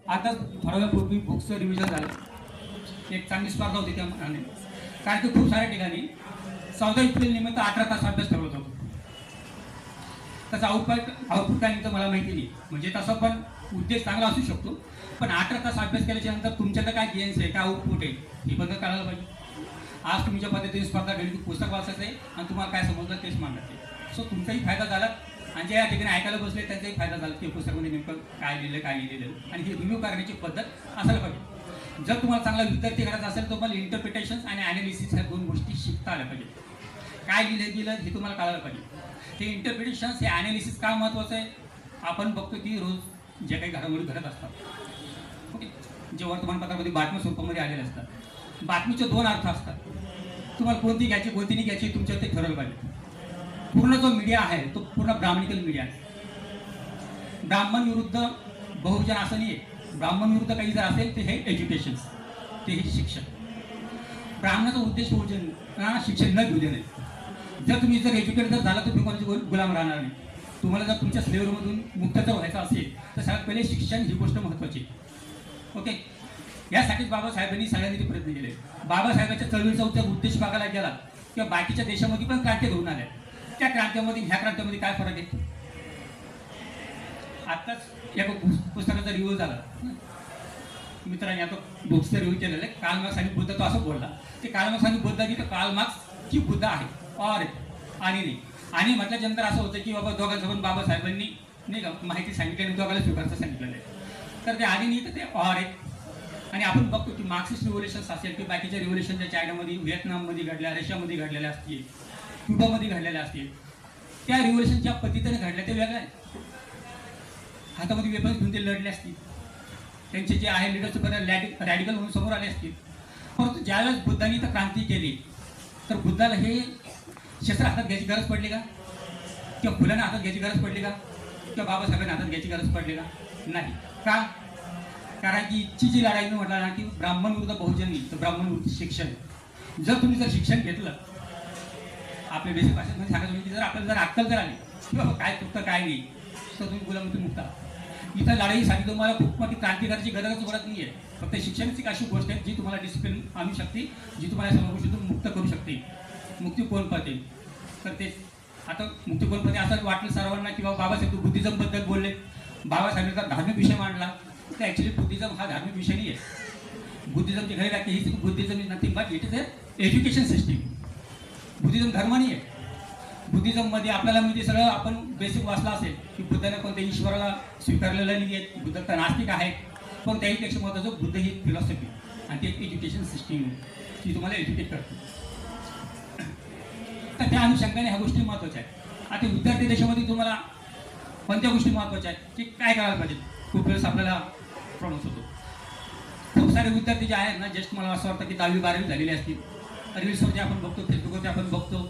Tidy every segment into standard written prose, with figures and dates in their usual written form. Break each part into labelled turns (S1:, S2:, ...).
S1: आता थोड्या वेळापूर्वी बुक्सचं रिव्हिजन झालं. एक चांगली स्पर्धा होती त्या मनाने, कारण की खूप साऱ्या ठिकाणी 14 एप्रिल निमित्त 18 तास अभ्यास ठेवत होतो. त्याचा आउटपुट काय निघतं मला माहिती नाही. म्हणजे तसं पण उद्देश चांगला असू शकतो, पण 18 तास अभ्यास केल्याच्या नंतर तुमच्याकडे काय गेन्स आहे, काय आउटपुट आहे, हे बघा कळायला पाहिजे. आज तुम्ही ज्या पद्धतीने स्पर्धा घडली, पुस्तक वाचायचं आहे आणि तुम्हाला काय समजलं तेच मांडायचं. सो तुमचाही फायदा झाला आणि जे या ठिकाणी ऐकायला बसले त्यांचाही फायदा झाला की पुस्तकामध्ये नेमकं काय लिहिलं, काय नाही लिहिलं, आणि ही रिव्ह्यू करण्याची पद्धत असायला पाहिजे. जर तुम्हाला चांगला विद्यार्थी करायचा असेल तर तुम्हाला इंटरप्रिटेशन्स आणि ॲनालिसिस ह्या दोन गोष्टी शिकता आल्या पाहिजे. काय लिहिलं गेलं हे तुम्हाला कळायला पाहिजे. हे इंटरप्रिटेशन्स, हे ॲनालिसिस का महत्त्वाचं आहे, आपण बघतो की रोज जे काही घडामोडी घडत असतात, ओके, जे वर्तमानपत्रामध्ये बातम्या स्वरूपामध्ये आलेले असतात, बातमीचे दोन अर्थ असतात. तुम्हाला कोणती घ्यायची कोणती नाही घ्यायची तुमच्या ते ठरवलं पाहिजे. पूर्ण जो मीडिया आहे तो पूर्ण ब्राह्मणिकल मीडिया आहे. ब्राह्मण विरुद्ध बहुजन असं नाही आहे. ब्राह्मण विरुद्ध काही जर असेल तर हे एज्युकेशन्स, ते हे शिक्षण. ब्राह्मणाचा उद्देश बहुजन शिक्षण न घेऊ देणे. जर एज्युकेटेड जर झाला तर तुम्ही कोणाची गुलाम राहणार नाही. तुम्हाला जर तुमच्या स्लेवरमधून मुक्त जर व्हायचं असेल तर सगळ्यात पहिले शिक्षण ही गोष्ट महत्त्वाची. ओके, यासाठीच बाबासाहेबांनी सगळ्यांनी प्रयत्न केले. बाबासाहेबांच्या चळवळीचा उद्देश बघायला गेला किंवा बाकीच्या देशामध्ये पण क्रांती घडून आल्या. त्या क्रांतीमध्ये ह्या क्रांतीमध्ये काय फरक आहे. आत्ताच या पुस्तकाचा रिव्ह्यू झाला, मित्रांनी आता बुक्सचा रिव्ह्यू केलेला आहे. कार्ल मार्क्स आणि बुद्ध तो असं बोलला की कार्ल मार्क्स आणि बुद्धाची तर कार्ल मार्क्स की बुद्ध आहे और आणि नाही. आणि म्हटल्यानंतर असं होतं की बाबा दोघांसोबत बाबासाहेबांनी नाही का माहिती सांगितली आणि दोघांना स्वीकारचं सांगितलेलं आहे. तर ते आणि नाही तर ते और आहे. आणि आपण बघतो की मार्क्सिस्ट रिव्होल्युशन्स असेल की बाकीच्या रिव्होल्युशनच्या चायनामध्ये, व्हिएतनाममध्ये घडल्या, रशियामध्ये घडलेल्या असतील, क्युबामध्ये घडलेल्या असतील, त्या रिव्होल्युशनच्या पद्धतीने घडल्या ते वेगळ्या आहेत. हातामध्ये वेपन्स घेऊन ते लढले असतील, त्यांचे जे आहे लिडर्स रॅडिकल म्हणून समोर आले असतील. परंतु ज्यावेळेस बुद्धांनी तर क्रांती केली तर बुद्धाला हे शस्त्र हातात घ्यायची गरज पडली का, किंवा फुलांना हातात घ्यायची गरज पडली का, किंवा बाबासाहेबांना हातात घ्यायची गरज पडली का, नाही. का, कारण की इच्छी जी लढाई म्हटलं ना की ब्राह्मण विरुद्ध बहुजन नाही तर ब्राह्मण विरुद्ध शिक्षण. जर तुम्ही जर शिक्षण घेतलं, आपल्या बेसिक भाषेमध्ये सांगायचं म्हणजे जर आपल्याला जर अक्कल जर आली किंवा काय चुकतं काय नाही तर तुम्ही गुलामीतून मुक्त आहात. इथं लढाईसाठी तुम्हाला खूप मोठी क्रांती करायची गरजच पडत नाही आहे. फक्त शिक्षणाची अशी गोष्ट आहे जी तुम्हाला डिसिप्लिन आणू शकते, जी तुम्हाला सर्व गोष्टीतून मुक्त करू शकते. मुक्ती कोण पाहते तर तेच. आता मुक्ती कोण पाहते असं वाटलं सर्वांना की बाबा बाबासाहेब बुद्धिझमबद्दल बोलले, बाबासाहेबांचा धार्मिक विषय मांडला. तर ॲक्च्युली बुद्धिझम हा धार्मिक विषय नाही आहे. बुद्धिझमची खरी व्याख्या ही Buddhism is nothing but it is education system. Buddhism धर्म नाही आहे. बुद्धिझममध्ये आपल्याला म्हणजे सगळं आपण बेसिक वाचलं असेल की बुद्धाने कोणत्या ईश्वराला स्वीकारलेलं नाही आहे, बुद्ध तर नास्तिक आहे. पण त्याहीपेक्षा महत्त्वाचं बुद्ध ही फिलॉसॉफी आणि ती एक एज्युकेशन सिस्टीम ती तुम्हाला एज्युकेट करते. तर त्या अनुषंगाने ह्या गोष्टी महत्त्वाच्या आहेत. आता विद्यार्थी देशामध्ये तुम्हाला कोणत्या गोष्टी महत्त्वाच्या आहेत की काय करायला पाहिजे, खूप वेळेस आपल्याला प्रॉब्लेम्स होतो. खूप सारे विद्यार्थी जे आहेत ना, जस्ट मला असं वाटतं की 10वी 12वी झालेले असतील. रील्सवरती आपण बघतो, फेसबुकवरती आपण बघतो,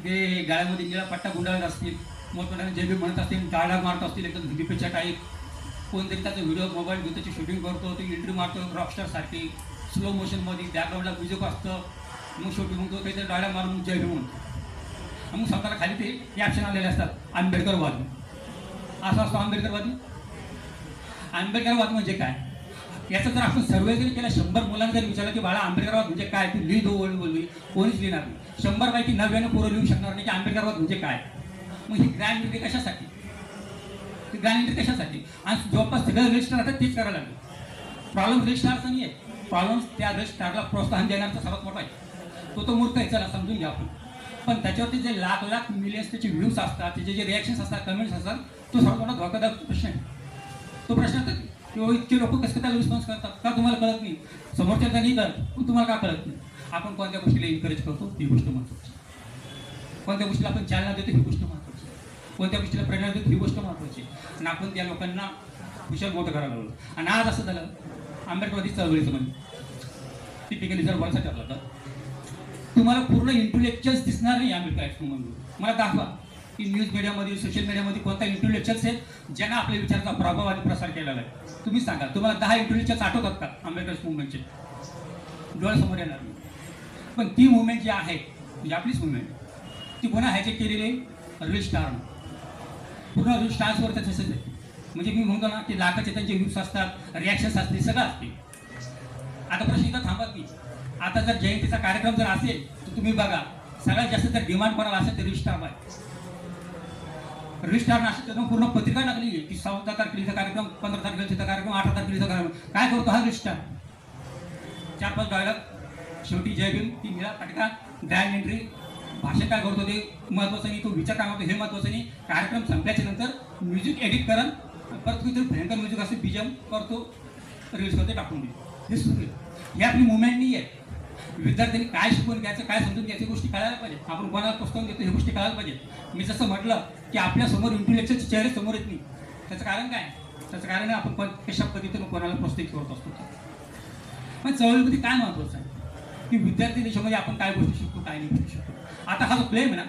S1: ते गाळ्यामध्ये निळा पट्टा गुंडाळत असतील, मोठमोठ्याने जे बी म्हणत असतील, डायलॉग मारत असतील एकदम हिंदीपेक्षा टाईप. कोणतरी त्याचा व्हिडिओ मोबाईल घेऊन त्याची शूटिंग करतो, ते एंट्री मारतो रॉकस्टारसारखी स्लो मोशनमध्ये, बॅकग्राऊंडला म्युझिक असतं. मग शेवटी मग तो काहीतरी डायलॉग मारून जय भीम म्हणतो. मग स्वतःला खाली ते कॅप्शन आलेले असतात, आंबेडकरवादी. असं असतो आंबेडकरवादी. आंबेडकरवाद म्हणजे काय, याचा जर आपण सर्वे जरी केला, 100 मुलांना जर विचारलं की बाळा आंबेडकरवाद म्हणजे काय, तू लिहि दो बोलवी, कोणीच लिहिणार नाही. 100 पैकी 90 पोरं लिहू शकणार नाही की आंबेडकरवाद म्हणजे काय. मग ही ग्रँड एंट्री कशासाठी, ती ग्रँड एंट्री कशासाठी. आणि जवळपास सगळं रजिस्टर आता तेच करायला लागलं. प्रॉब्लेम रजिस्ट्रारचा नाही आहे, प्रॉब्लेम त्या रजिस्ट्रारला प्रोत्साहन देण्याचा सर्वात मोठा आहे. तो मूर्ख आहे, चला समजून घ्या आपण. पण त्याच्यावरती जे लाख लाख मिलियन्स त्याचे व्ह्यूज असतात, त्याचे जे रिॲक्शन्स असतात, कमेंट्स असतात, तो सर्वात मोठा धोकादायक प्रश्न आहे. तो प्रश्न तर किंवा इतके लोक कसं त्याला रिस्पॉन्स करतात का तुम्हाला कळत नाही. समोरच्याचा नाही करत पण तुम्हाला का कळत नाही. आपण कोणत्या गोष्टीला एन्करेज करतो ही गोष्ट महत्त्वाची. कोणत्या गोष्टीला आपण चालना देतो ही गोष्ट महत्त्वाची. कोणत्या गोष्टीला प्रेरणा देतो ही गोष्ट महत्त्वाची. आणि आपण त्या लोकांना हुशार मोठं करायला लागलो. आणि आज असं झालं आंबेडकरवादी चळवळीचं म्हणजे टिपिकली जर बोलायचं ठरलं तर तुम्हाला पूर्ण इंटेलेक्च्युअल्स दिसणार नाही आंबेडकर म्हणून. मला दाखवा की न्यूज मीडियामध्ये, सोशल मीडियामध्ये कोणता इंटेलेक्च्युअल्स आहेत ज्यांना आपल्या विचाराचा प्रभाव आणि प्रसार केलेला आहे. तुम्ही सांगा, तुम्हाला 10 इंटेलेक्च्युअल्स आठवतात का आंबेडकर मुवमेंटचे. डोळ्यासमोर येणार नाही. पण ती मुवमेंट जी आहे म्हणजे आपलीच मुवमेंट, ती कोणा ह्याचे केलेले रील स्टारनं. पूर्ण रील स्टार्सवर त्याचं आहे. म्हणजे मी म्हणतो ना की लाखाचे त्यांचे व्ह्यूज असतात, रिॲक्शन्स असते, सगळं असते. आता प्रश्न इथं थांबत नाही. आता जर जयंतीचा कार्यक्रम जर असेल तर तुम्ही बघा, सगळ्यात जास्त जर डिमांड कोणाला असेल तर रिस्टार आहे. रिस्टार असेल तर पूर्ण पत्रिका टाकली की 14 तारखेचा कार्यक्रम, 15 तारखेचा कार्यक्रम, 18 तारखेचा कार्यक्रम. काय करतो हा रिस्टार? 4-5 डायलॉग, शेवटी जय भीम, ती निळा फटका, ग्रँड एंट्री, भाषण काय करतो ते महत्त्वाचं नाही, तो विचार काय होतो हे महत्त्वाचं नाही. कार्यक्रम संपल्याच्या नंतर म्युझिक एडिट करून परत किती भयंकर म्युझिक असे बीजम करतो, रील्समध्ये टाकून देतो. हे सुरू आहे. ही आपली मुवमेंट नाही आहे. विद्यार्थ्यांनी काय शिकून घ्यायचं, काय समजून घ्यायचं गोष्टी कळायला पाहिजे. आपण कोणाला पुस्तक देतो हे गोष्टी कळायला पाहिजे. मी जसं म्हटलं की आपल्यासमोर इंटेलेक्चरचे चेहरे समोर येत नाही. त्याचं कारण काय? त्याचं कारण आहे आपण कशा पद्धतीनं कोणाला प्रोत्साहित करत असतो. पण चळवळीमध्ये काय महत्त्वाचं आहे की विद्यार्थी देशामध्ये आपण काय गोष्टी शिकतो, काय नाही गोष्टी शिकतो. आता हा जो क्लेम आहे ना,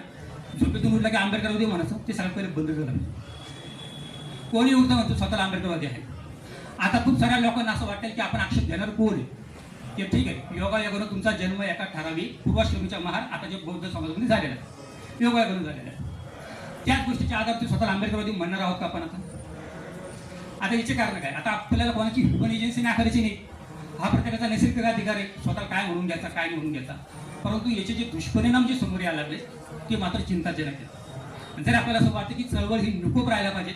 S1: झोपेतून उठला की आंबेडकरवादी म्हणायचं, ते सगळं पहिले बंद झालं. कोणी उठतं म्हणतो स्वतःला आंबेडकरवादी आहे. आता खूप साऱ्या लोकांना असं वाटेल की आपण आक्षेप घेणार कोण आहे, की ठीक आहे योगायोगानं तुमचा जन्म एका ठराविक पूर्वाश्रमीच्या महार आता जे बौद्ध समाजामध्ये झालेला आहे, योगायोगानं झालेला आहे. त्याच गोष्टीच्या आधारावर स्वतःला आंबेडकरवादी म्हणणार आहोत का आपण? आता याचे कारण काय? आता आपल्याला कोणाची ह्युमन एजन्सी नाकारायची नाही. हा प्रत्येकाचा नैसर्गिक अधिकार आहे स्वतःला काय म्हणून घ्यायचा, काय म्हणून घ्यायचा. परंतु याचे जे दुष्परिणाम जे समोर यायला लागले ते मात्र चिंताजनक आहेत. जर आपल्याला असं वाटतं की चळवळ ही निकोप राहायला पाहिजे,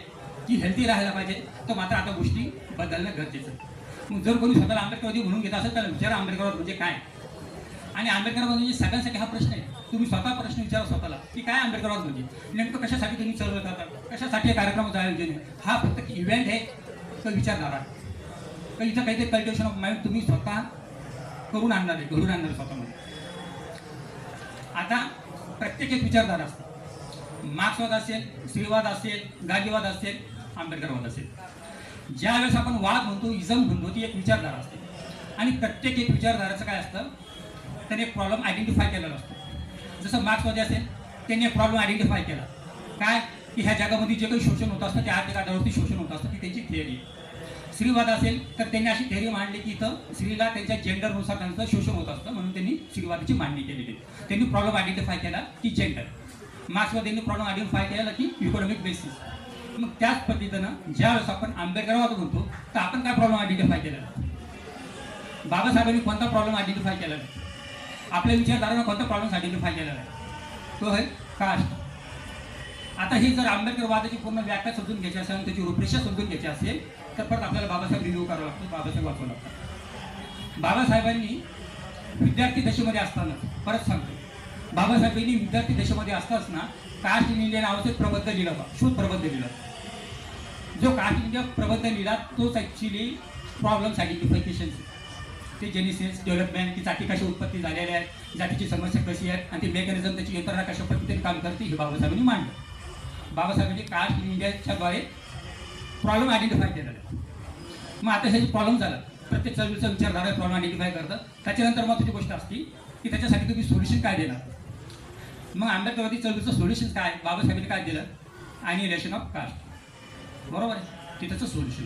S1: की हेल्दी राहायला पाहिजे, तर मात्र आता गोष्टी बदलणं गरजेचं आहे. मग जर कोणी स्वतःला आंबेडकरवादी म्हणून घेत असेल तर विचारा आंबेडकरवाद म्हणजे काय. आणि आंबेडकरवाद म्हणजे सगळ्यांसाठी हा प्रश्न आहे. तुम्ही स्वतः प्रश्न विचारा स्वतःला की काय आंबेडकरवाद म्हणजे नेमकं कशासाठी तुम्ही चळवळ करता, कशासाठी कार्यक्रमाचं आयोजन आहे. हा फक्त इव्हेंट आहे तर विचारधारा, तर इथं काहीतरी कल्टिवेशन ऑफ माइंड तुम्ही स्वतः करून आणणार आहे, घडून आणणार स्वतःमध्ये. आता प्रत्येक एक विचारधारा असते. मार्क्सवाद असेल, स्त्रीवाद असेल, गांधीवाद असेल, आंबेडकरवाद असेल. ज्यावेळेस आपण वाद म्हणतो, इझम म्हणतो, ती एक विचारधारा असते. आणि प्रत्येक एक विचारधाराचं काय असतं, त्याने एक प्रॉब्लेम आयडेंटिफाय केलेला असतो. जसं मार्क्सवादी असेल, त्यांनी एक प्रॉब्लेम आयडेंटिफाय केला काय, की ह्या जगामध्ये जे काही शोषण होत असतं त्या आर्थिक आधारावरती शोषण होत असतं, ती त्यांची थिअरी. स्त्रीवाद असेल तर त्यांनी अशी थिअरी मांडली की इथं स्त्रीला त्यांच्या जेंडरनुसार त्यांचं शोषण होत असतं, म्हणून त्यांनी स्त्रीवादाची मांडणी केलेली. त्यांनी प्रॉब्लेम आयडेंटिफाय केला की जेंडर. मार्क्सवादींनी प्रॉब्लेम आयडेंटिफाय केला की इकॉनॉमिक बेसिस. मग त्याच पद्धतीनं ज्यावेळेस आपण आंबेडकरवाद म्हणतो तर आपण काय प्रॉब्लेम आयडेंटिफाय केला? बाबासाहेबांनी कोणता प्रॉब्लेम आयडेंटिफाय केला नाही? आपल्या विचारधारानं कोणता प्रॉब्लेम आयडेंटिफाय केला नाही? तो आहे कास्ट. आता ही जर आंबेडकरवादाची पूर्ण व्याख्या समजून घ्यायची असेल, त्याची रूपरेषा समजून घ्यायची असेल तर परत आपल्याला बाबासाहेब रिव्ह्यू करावं लागतं, बाबासाहेब वाचवावं लागतं. बाबासाहेबांनी विद्यार्थी दशेमध्ये असताना, परत सांगतो, बाबासाहेबांनी विद्यार्थी दशेमध्ये असताना कास्ट इन इंडिया नावाचे प्रबंध लिहिला होता, शोध प्रबंध लिहिला. जो कास्ट इन इंडिया प्रबंध लिहिला तोच ॲक्च्युली प्रॉब्लेम्स आयडेंटिफिकेशन, ते जेनेसिस, डेव्हलपमेंट, ती जाती कशा उत्पत्ती झालेल्या आहेत, जातीची समस्या कशी आहे आणि ते मेकॅनिझम त्याची यंत्रणा कशा पद्धतीने काम करते हे बाबासाहेबांनी मांडलं. बाबासाहेबांनी कास्ट इन इंडियाच्या द्वारे प्रॉब्लेम आयडेंटिफाय केलेला आहे. मग आता हे प्रॉब्लेम झालं, प्रत्येक चळवळीचा विचारधारा प्रॉब्लेम आयडेंटिफाय करतात. त्याच्यानंतर महत्त्वाची गोष्ट असते की त्याच्यासाठी तुम्ही सोल्युशन काय देणार. मग आंबेडकरवादी चळवळीचं सोल्युशन काय, बाबासाहेबांनी काय दिलं? अॅनिहिलेशन ऑफ कास्ट. बरोबर आहे, ते त्याचं सोल्युशन.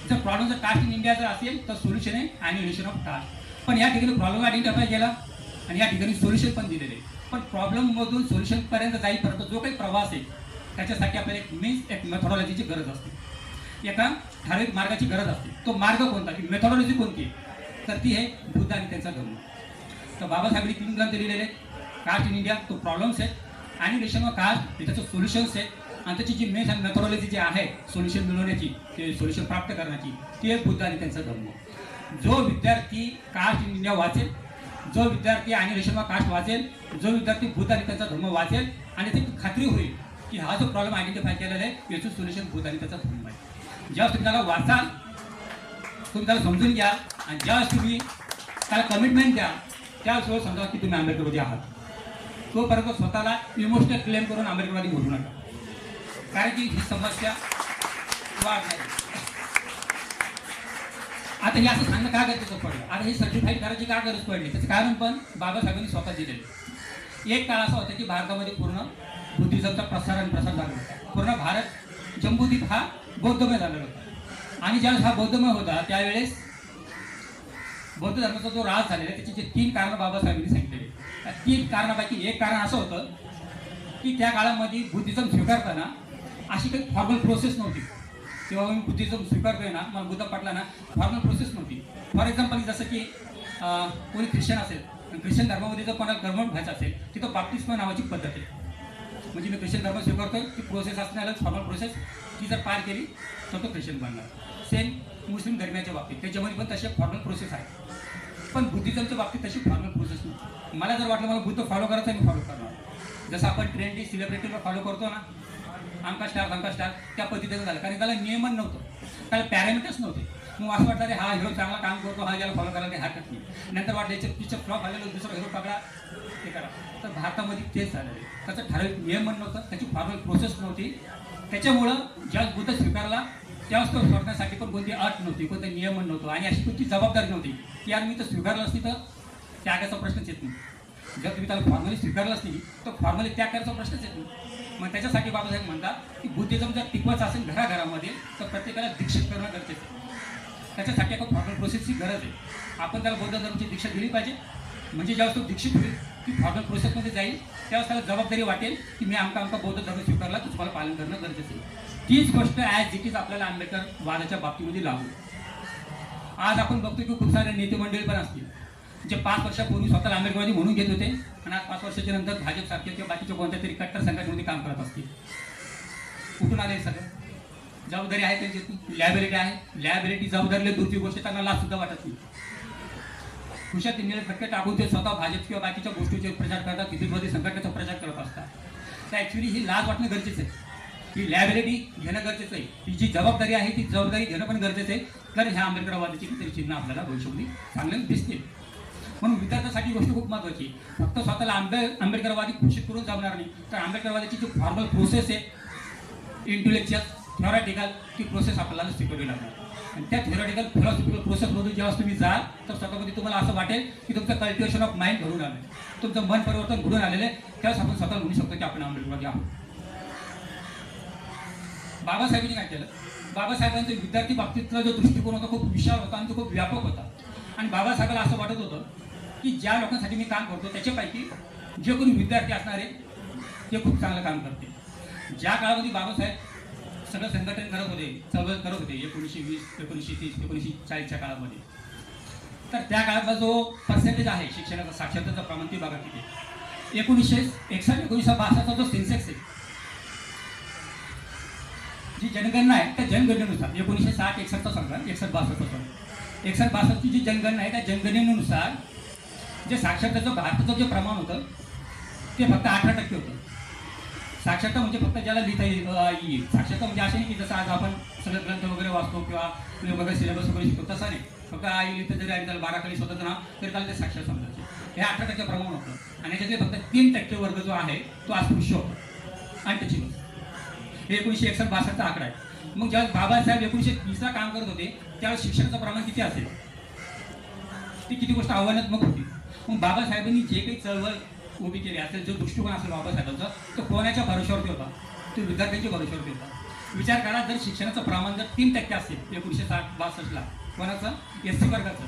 S1: जर प्रॉब्लेम जर कास्ट इन इंडिया जर असेल तर सोल्युशन आहे अॅनिहिलेशन ऑफ कास्ट. पण या ठिकाणी प्रॉब्लेम आयडेंटिफाय केला आणि या ठिकाणी सोल्युशन पण दिलेले आहे. पण प्रॉब्लेममधून सोल्युशनपर्यंत जाईपर्यंत जो काही प्रवास आहे त्याच्यासाठी आपल्याला एक मेथॉडॉलॉजीची गरज असते, एका ठराविक मार्गाची गरज असते. तो मार्ग कोणता, की मेथॉडॉलॉजी कोणती आहे, तर ती आहे बुद्ध आणि त्यांचा धर्म. तर बाबासाहेबांनी 3 ग्रंथ लिहिलेले, कास्ट इन इंडिया तो प्रॉब्लेम्स आहे, अॅनिहिलेशन ऑफ कास्ट हे त्याचं सोल्युशन्स आहे, आणि त्याची जी मेन मेथॉडॉलॉजी जी आहे सोल्युशन मिळवण्याची, ते सोल्युशन प्राप्त करण्याची, ती आहे बुद्ध आणि त्यांचा धर्म. जो विद्यार्थी कास्ट इन इंडिया वाचेल, जो विद्यार्थी अॅनिहिलेशन ऑफ कास्ट वाचेल, जो विद्यार्थी बुद्ध आणि त्यांचा धर्म वाचेल आणि त्याची खात्री होईल की हा जो प्रॉब्लेम आयडेंटिफाय केलेला आहे याचं सोल्युशन बुद्ध आणि त्याचा धर्म आहे. ज्यावेळेस तुम्ही त्याला वाचाल, तुम्ही त्याला समजून घ्या आणि ज्यावेळेस तुम्ही त्याला कमिटमेंट द्या त्यावेळेस समजा की तुम्ही आंबेडकरवादी आहात. तोपर्यंत स्वतःला इमोशनल क्लेम करून आंबेडकरवादी बोलू नका, कारण की ही समस्या वाढ नाही. आता हे असं सांगणं का गरजेचं पडलं, आता हे सर्टिफाईड करायची का गरज पडली, त्याचं कारण पण बाबासाहेबांनी स्वतः दिलेलं. एक काळ असा होता की भारतामध्ये पूर्ण बुद्धिझमचा प्रसार झाला होता. पूर्ण भारत जम्बूद्वीप हा बौद्धमय झालेला होता. आणि ज्यावेळेस हा बौद्धमय होता त्यावेळेस बौद्ध धर्माचा जो राज झालेला त्याची जे 3 कारणं बाबासाहेबांनी सांगितलेली. त्या 3 कारणापैकी एक कारण असं होतं की त्या काळामध्ये बुद्धिझम स्वीकारताना अशी काही फॉर्मल प्रोसेस नव्हती. तेव्हा मी बुद्धिझम स्वीकारतोय ना, मला बुद्ध पाटला ना फॉर्मल प्रोसेस नव्हती. फॉर एक्झाम्पल जसं की कोणी ख्रिश्चन असेल, ख्रिश्चन धर्मामध्ये जर कोणाला कन्वर्ट व्हायचं असेल तिथं बाप्टिस्मा नावाची पद्धत आहे. म्हणजे मी ख्रिश्चन धर्म स्वीकारतोय, ती प्रोसेस असणारच फॉर्मल प्रोसेस, ती जर पार केली तर तो ख्रिश्चन बनणार. सेम मुस्लिम धर्माच्या बाबतीत त्याच्यामध्ये पण तसे फॉर्मल प्रोसेस आहे. पण बुद्धिझमच्या बाबतीत तशी फॉर्मल प्रोसेस नाही. मला जर वाटलं मला बुद्ध फॉलो करायचं आहे, मी फॉलो करणार. जसं आपण ट्रेंडी सेलिब्रिटीला फॉलो करतो ना, अंका स्टार त्या पद्धतीनं झालं, कारण त्याला नियमन नव्हतं, त्याला पॅरामीटर्स नव्हते. मग असं वाटलं रे हा हिरो चांगला काम करतो, हा याला फॉलो करायला काही हरकत नाही. नंतर वाटलं याच्या पिक्चर फ्लॉप आलेलं, दुसरा हिरो पकडा ते करा. तर भारतामध्ये तेच झालेलं आहे. त्याचं ठराविक नियमन नव्हतं, त्याची फॉर्मल प्रोसेस नव्हती. त्याच्यामुळं ज्यावेळेस बुद्ध स्वीकारला त्यावेळेस तो स्वीकारण्यासाठी पण कोणती अट नव्हती, कोणतं नियमन नव्हतं आणि अशी कोणती जबाबदारी नव्हती की यार मी तर स्वीकारलं असती तर त्यागाचा प्रश्नच येत नाही. जर तुम्ही त्याला फॉर्मली स्वीकारलंच नाही तर फॉर्मली त्याग करायचा प्रश्नच येत नाही. मग त्याच्यासाठी बाबासाहेब म्हणतात की बुद्धिझम जर टिकवायचं असेल घराघरामध्ये तर प्रत्येकाला दीक्षित करणं गरजेचं आहे. त्याच्यासाठी एका फॉर्मल प्रोसेसची गरज आहे. आपण त्याला बौद्ध धर्माची दीक्षा दिली पाहिजे. म्हणजे ज्यावेळेस तो दीक्षित होईल ती फॉर्मल प्रोसेसमध्ये जाईल, त्यावेळेस त्याला जबाबदारी वाटेल की मी आमका बौद्ध धर्म स्वीकारला तर तुम्हाला पालन करणं गरजेचं आहे. तीच गोष्ट ॲज इट इज आपल्याला आंबेडकर वादाच्या बाबतीमध्ये लागू. आज आपण बघतो की खूप सारे नेते मंडळी पण असतील जे 5 वर्षापूर्वी स्वतःला आंबेडकरवादी म्हणून घेत होते आणि आज 5 वर्षाच्या नंतर भाजपसारखे किंवा बाकीच्या कोणत्या तरी कट्टर संघटनेमध्ये काम करत असतील. कुठून आले सगळं? जबाबदारी आहे त्यांची, लॅबिलिटी आहे. लॅबिलिटी जबाबदारीला दूरची गोष्ट त्यांना लाच सुद्धा वाटत नाही. खुशात निळे फटके टाकून ते स्वतः भाजप किंवा बाकीच्या गोष्टीचे प्रचार करतात, हिंदुत्ववादी संघटनेचा प्रचार करत असतात. तर ॲक्च्युली ही लाज वाटणं गरजेचं आहे, ही लॅबिलिटी घेणं गरजेचं आहे. ही जी जबाबदारी आहे ती जबाबदारी घेणं पण गरजेचं आहे. तर ह्या आंबेडकरवादाची तरी चिन्ह आपल्याला भविष्यामध्ये चांगले दिसतील. म्हणून विद्यार्थ्यासाठी गोष्ट खूप महत्त्वाची आहे. फक्त स्वतःला आंबेडकरवादी घोषित करून जमणार नाही. तर आंबेडकरवादाची जी फॉर्मल प्रोसेस आहे, इंटेलेक्च्युअल थेरॉटिकल, ती प्रोसेस आपल्याला शिकवली लागणार. आणि त्या थेरॉटिकल फिलॉसॉफिकल प्रोसेसमधून जेव्हा तुम्ही जाल तर स्वतःमध्ये तुम्हाला असं वाटेल की तुमचं कल्टिवेशन ऑफ माइंड घडून आलं, तुमचं मन परिवर्तन घडून आलेलं आहे. त्यावेळेस आपण स्वतःला म्हणू शकतो की आपण आंबेडकरवादी आहोत. बाबासाहेबांनी काय केलं? बाबासाहेबांचा विद्यार्थी बाबतीतला जो दृष्टिकोन होता खूप विशाल होता आणि तो खूप व्यापक होता. आणि बाबासाहेबांना असं वाटत होतं की ज्या लोकांसाठी मी काम करतो त्याच्यापैकी जे कोणी विद्यार्थी असणार आहे ते खूप चांगलं काम करते. ज्या काळामध्ये बाबासाहेब सगळं संघटन करत होते, चळवळ करत होते 1920, 1930, 1940च्या काळामध्ये, तर त्या काळातला जो पर्सेंटेज आहे शिक्षणाचा, साक्षरतेचं प्रमाण ती बघा किती. 1961, 1962चा जो सेन्सेक्स आहे, जी जनगणना आहे त्या जनगणनेनुसार 1960-61चा सांगा, 61-62चा 61-62ची जी जनगणना आहे त्या जनगणनेनुसार जे साक्षरतेचं भारताचं जे प्रमाण होतं ते फक्त 18% होतं. साक्षरता म्हणजे फक्त ज्याला लिहिता येईल. साक्षरता म्हणजे असे नाही की जसं आज आपण सगळे ग्रंथ वगैरे वाचतो किंवा वगैरे सिलेबस वगैरे शिकतो, तसं नाही. फक्त आई लिहितं जरी आणि त्याला 12 खाली स्वतःचं नाव तरी त्याला ते साक्षर समजायचे. हे 18% प्रमाण होतं. आणि त्याच्यातले फक्त 3% वर्ग जो आहे तो अस्पृश्य होतो आणि त्याची हे 1961-62चा आकडा आहे. मग ज्यावेळेस बाबासाहेब 1930ला काम करत होते त्यावेळेस शिक्षणाचं प्रमाण किती असेल? ती किती गोष्ट आव्हानात्मक होती. मग बाबासाहेबांनी जे काही चळवळ उभी केली असेल, जो दृष्टिकोन असेल बाबासाहेबांचा, तो कोणाच्या भरोश्यावरती होता? तो विद्यार्थ्यांच्या भरोश्यावरती होता. विचार करा, जर शिक्षणाचं प्रमाण जर 3% असेल 1960-62ला कोणाचं, SC वर्गाचं,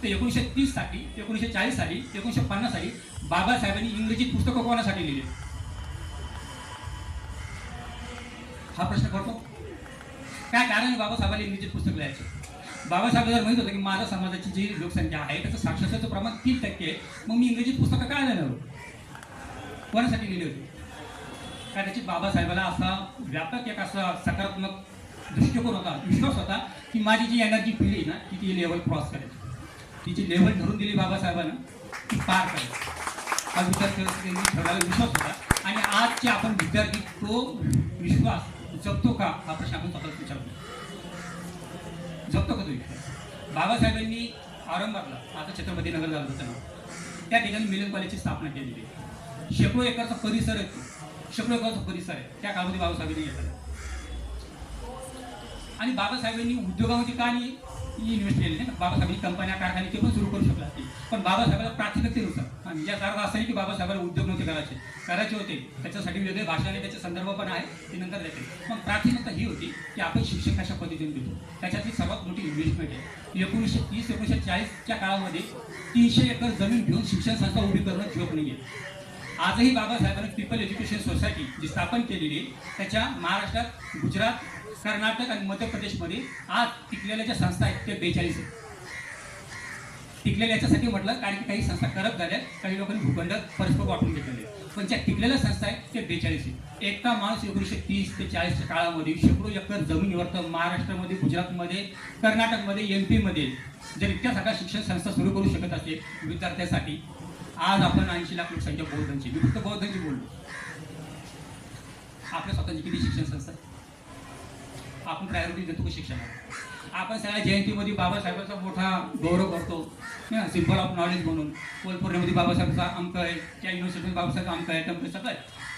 S1: तर 1930 साली, 1940 साली, 1950 साली बाबासाहेबांनी इंग्रजीत पुस्तकं कोणासाठी लिहिली? हा प्रश्न पडतो. काय कारण आहे बाबासाहेबांनी इंग्रजीत पुस्तक लिहायचे? बाबासाहेबांना माहित होतं की माझ्या समाजाची जी लोकसंख्या आहे त्याचं साक्षरतेचं प्रमाण 3% आहे. मग मी इंग्रजीत पुस्तकं काय लिहिणार? कोणासाठी लिहिली होती? काय त्याची बाबासाहेबाला असा व्यापक एक असा सकारात्मक दृष्टिकोन होता, विश्वास होता की माझी जी एनर्जी पिढी ना ती लेवल क्रॉस करायची. तिची लेवल ठरवून दिली बाबासाहेबांना, ती पार करायची. हा विद्यार्थी ठेवलेला विश्वास होता. आणि आजचे आपण विद्यार्थी तो विश्वास जपतो का हा प्रश्न आपण स्वतःच विचारतो. जपतो का तो विश्वास? बाबासाहेबांनी औरंगाबादला, आता छत्रपती नगर झालं होतं ना, त्या ठिकाणी मिलन कॉलेजची स्थापना केलेली आहे. शेकडो एकरचा परिसर आहे, शेकडो एकरचा परिसर आहे. त्या काळामध्ये बाबासाहेबांनी घेतला. आणि बाबासाहेबांनी उद्योगामध्ये का नाही इन्व्हेस्ट केले नाही? बाबासाहेबांनी कंपन्या, कारखाने ते पण सुरू करू शकला असतील. पण बाबासाहेबांना प्राथमिकतेनुसार, आणि याचा अर्थ असा नाही की बाबासाहेबांना उद्योग नव्हते करायचे होते. त्याच्यासाठी वेगळे भाषण आणि त्याचे संदर्भ पण आहे, ते नंतर देते. मग प्राथमिकता ही होती की आपण शिक्षण कशा पद्धतीने देतो. त्याच्यातली सर्वात मोठी इन्व्हेस्टमेंट आहे. 1930-1940च्या काळामध्ये 300 एकर जमीन घेऊन शिक्षण संस्था उभी करणं जोक नाही आहे. आजही बाबासाहेबांनी पीपल एज्युकेशन सोसायटी जी स्थापन केलेली आहे त्याच्या महाराष्ट्रात, गुजरात, कर्नाटक आणि मध्य प्रदेशमध्ये आज टिकलेल्या ज्या संस्था आहेत ते 42 आहेत. टिकलेल्या याच्यासाठी म्हटलं कारण की काही संस्था करप्ट झाल्या, काही लोकांनी भूखंड परस्पर वाटून घेतलेले, पण ज्या टिकलेल्या संस्था आहेत ते 42 आहेत. एकटा माणूस 1930 ते 40च्या काळामध्ये शेकडो एकर जमिनीवर तर महाराष्ट्रामध्ये, गुजरातमध्ये, कर्नाटकमध्ये, MP मध्ये जर इतक्या सगळ्या शिक्षण संस्था सुरू करू शकत असेल विद्यार्थ्यांसाठी, आज आपण 80 लाख लोकसंख्या बौद्धांची, मी फक्त बौद्धांची बोललो, आपल्या स्वतःची किती शिक्षण संस्था, आपण प्रायोरिटी देतो का शिक्षणाला? आपण सगळ्या जयंतीमध्ये बाबासाहेबांचा मोठा गौरव करतो, सिम्बल ऑफ नॉलेज म्हणून. पौर्णिमेमध्ये बाबासाहेबांचा अंक आहे, त्या युनिव्हर्सिटीमध्ये बाबासाहेबचा अंक आहे, टंक सगळं आहे.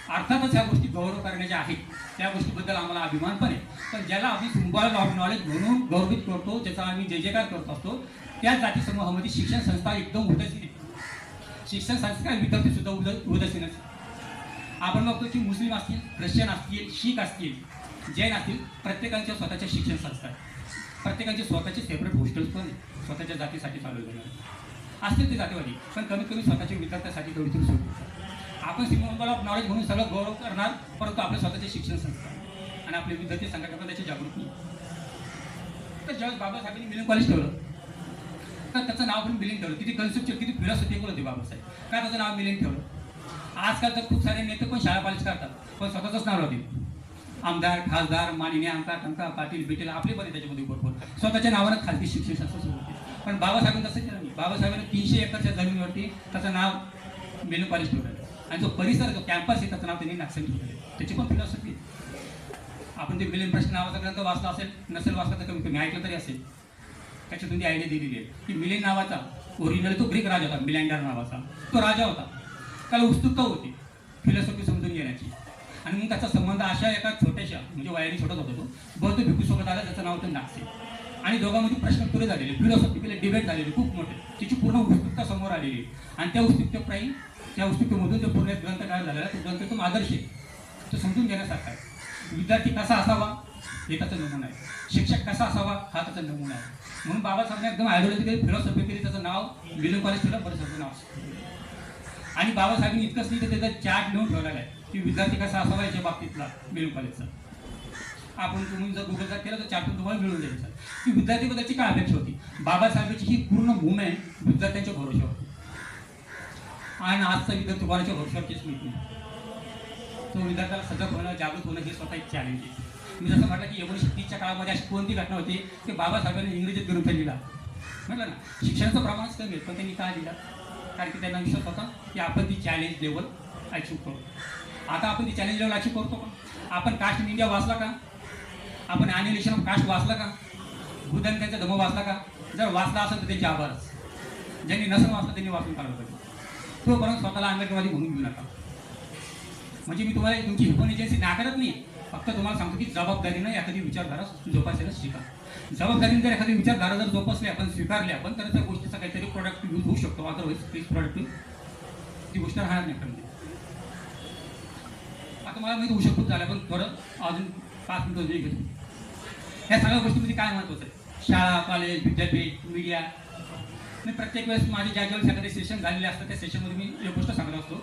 S1: अर्थातच ह्या गोष्टी गौरव करण्याच्या आहेत, त्या गोष्टीबद्दल आम्हाला अभिमान पण आहे. पण ज्याला आम्ही सिम्बॉल ऑफ नॉलेज म्हणून गौरवित करतो, ज्याचा आम्ही जयजयकार करत असतो, त्या जाती समूहामध्ये शिक्षण संस्था एकदम उदासीन आहे. शिक्षण संस्था विद्यार्थी सुद्धा उदासीन असते. आपण बघतो की मुस्लिम असतील, ख्रिश्चन असतील, शीख असतील, जैन असतील, प्रत्येकाच्या स्वतःच्या शिक्षण संस्था आहेत. प्रत्येकाचे स्वतःचे सेपरेट हॉस्टेल्स पण स्वतःच्या जातीसाठी चालवले असतील ते जातीवादी, पण कमीत कमी स्वतःच्या विद्यार्थ्यांसाठी तेवढी तरी सोडतो. आपण सिम्बॉल ऑफ नॉलेज म्हणून सगळं गौरव करणार, परंतु आपल्या स्वतःचे शिक्षण संस्था आणि आपले विद्यार्थी संघटना पण त्याची जागृत नाही. तर ज्यावेळेस बाबासाहेबांनी मिलिंद कॉलेज ठेवलं तर त्याचं नाव पण मिलिंद ठेवलं. किती कन्सेप्ट, किती फिलॉसॉफी होते बाबासाहेब, का त्याचं नाव मिलिंद ठेवलं? आजकाल तर खूप सारे नेते पण शाळा कॉलेज करतात, पण स्वतःच नाव होते. आमदार, खासदार, माननीय आमदार, टंका, पाटील, बिटील आपले पण त्याच्यामध्ये भरपूर स्वतःच्या नावानं खाजगी शिक्षण संस्था सुरू होते. पण बाबासाहेबांनी तसं केलं नाही. बाबासाहेबांनी 300 एकरच्या जमिनीवरती त्याचं नाव मिलिंद कॉलेज ठेवलं आणि जो परिसर, जो कॅम्पस आहे त्याचं नाव त्यांनी नागसेन ठेवलं. त्याची पण फिलॉसॉफी. आपण ते मिलिंद प्रश्न नावाचा ग्रंथ वाचला असेल, नसेल वाचला तर कमी कमी ऐकलं तरी असेल. त्याच्यातून ती आयडिया दिलेली आहे की मिलिंद नावाचा ओरिजिनल तो ग्रीक राजा होता, मिलिंडर नावाचा तो राजा होता. त्याला उत्सुकता होती फिलॉसॉफी समजून घेण्याची, आणि मग त्याचा संबंध अशा एका छोट्याशा, म्हणजे वयाने छोटाच होता तो, बौद्ध भिक्खूसोबत आला, ज्याचं नाव होतं नागसेन. आणि दोघांमध्ये प्रश्न पुरे झालेले, फिलॉसॉफिकल डिबेट झालेले खूप मोठे, त्याची पूर्ण उत्सुकता समोर आलेली. आणि त्या उत्सुकतेपायी, त्या उत्सुकतेमधून जो पूर्ण ग्रंथ तयार झालेला, तो ग्रंथ तो आदर्श आहे, तो समजून घेण्यासारखा आहे. विद्यार्थी कसा असावा हे त्याचा नमुना आहे, शिक्षक कसा असावा हा त्याचा नमुना आहे. म्हणून बाबासाहेबांनी एकदम आयडिओलॉजिकली, फिलॉसॉफिकली त्याचं नाव मिलिंद कॉलेज ठेवलं, परिसरचं नाव. आणि बाबासाहेबांनी इतकंच नाही तर त्याचा चार्ट लिहून ठेवलेला आहे की विद्यार्थी कसा असावा याच्या बाबतीतला मिलिंद कॉलेजचा. आपण तुम्ही जर गुगल सर्च केलं तर चार्ट तुम्हाला मिळून जाईल की विद्यार्थीबद्दलची काय अपेक्षा होती. बाबासाहेबांची ही पूर्ण मुवमेंट विद्यार्थ्यांच्या भरोश्यावर, आणि आजचा विद्यार्थी कोणाच्या भरोश्यावरतीच मिळतो. तो विद्यार्थ्याला सजग होणं, जागृत होणं हे स्वतः एक चॅलेंज आहे. मी जसं म्हटलं की 1930च्या काळामध्ये अशी कोणती घटना होती की बाबासाहेबांनी इंग्रजीत ग्रंथ लिहिला. म्हटलं ना, शिक्षणाचं प्रमाणच कमी आहे, पण त्यांनी काय लिहिला? कारण की त्यांना विश्वास होता की आपण ती चॅलेंज लेवल अचीव्ह करू. आता आपण ती चॅलेंज लेवल अचीव्ह करतो का? आपण कास्ट इन इंडिया वाचला का? आपण ॲनिलेशन ऑफ कास्ट वाचला का? बुद्धांनी त्यांचा धम्म वाचला का? जर वाचला असेल तर त्यांचे आभारच. ज्यांनी नसेल वाचलं त्यांनी वाचून काढलं पाहिजे. तोपर्यंत स्वतःला आंबेडकरवादी म्हणून घेऊ नका. म्हणजे मी तुम्हाला तुमची ह्युमन एजन्सी नाकारत नाही, फक्त तुम्हाला सांगतो की जबाबदारीनं एखादी विचारधारा जोपासायला शिका. जबाबदारीने जर एखादी विचारधारा जर जोपासली, आपण स्वीकारली आपण, तर त्या गोष्टीचा काहीतरी प्रोडक्टिव्ह यूज होऊ शकतो. अदरवाईज प्लीज प्रोडक्टिव्ह ती गोष्ट राहणार नाही म्हणजे. आता मला माहिती उशीर खूप झाला, पण थोडं अजून 5 मिनिटं घेतो. ह्या सगळ्या गोष्टीमध्ये काय महत्त्वाचं आहे? शाळा, कॉलेज, विद्यापीठ, मीडिया. मी प्रत्येक वेळेस माझे ज्यावेळेस एखादे सेशन झालेले असतात त्या सेशनमध्ये मी एक गोष्ट सांगत असतो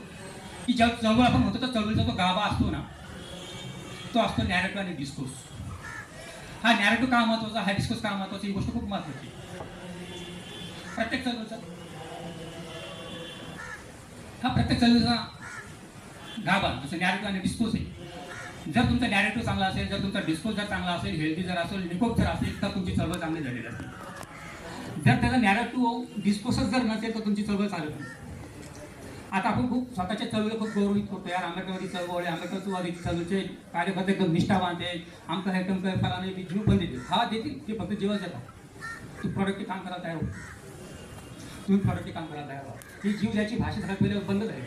S1: की ज्या चळवळ आपण म्हणतो तर चळवळीचा जो गाभा असतो ना, तो असतो नॅरेटिव्ह आणि डिस्कोर्स. हा नॅरेटिव्ह का महत्त्वाचा, हा डिस्कोर्स का महत्त्वाचा, ही गोष्ट खूप महत्त्वाची. प्रत्येक चळवळीचा गाभा जसं नॅरेटिव्ह आणि डिस्कोर्स आहे. जर तुमचा नॅरेटिव्ह चांगला असेल, जर तुमचा डिस्कोर्स जर चांगला असेल, हेल्दी जर असेल, निकोप जर असेल, तर तुमची चळवळ चांगली झालेली असेल. जर त्याचा नॅरेटिव्ह डिस्कोर्सच जर नसेल तर तुमची चळवळ चालत नाही. आता आपण खूप स्वतःच्या चळवळीला खूप गौरवित करतो, यार आंबेडकरवादी चळवळ, आंबेडकरवादी चळवळीचे कार्यकर्ते एकदम निष्ठावान आहे, आमचं हे टमकं फलाने जीव पण देतील. हा देतील, ते फक्त जीवच देतात. तू प्रोडक्टिव्ह काम करायला तयार हो, तुम्ही प्रोडक्टिव्ह काम करायला तयार व्हा. ही जीव द्यायची भाषा सगळ्यात पहिले बंद झाली.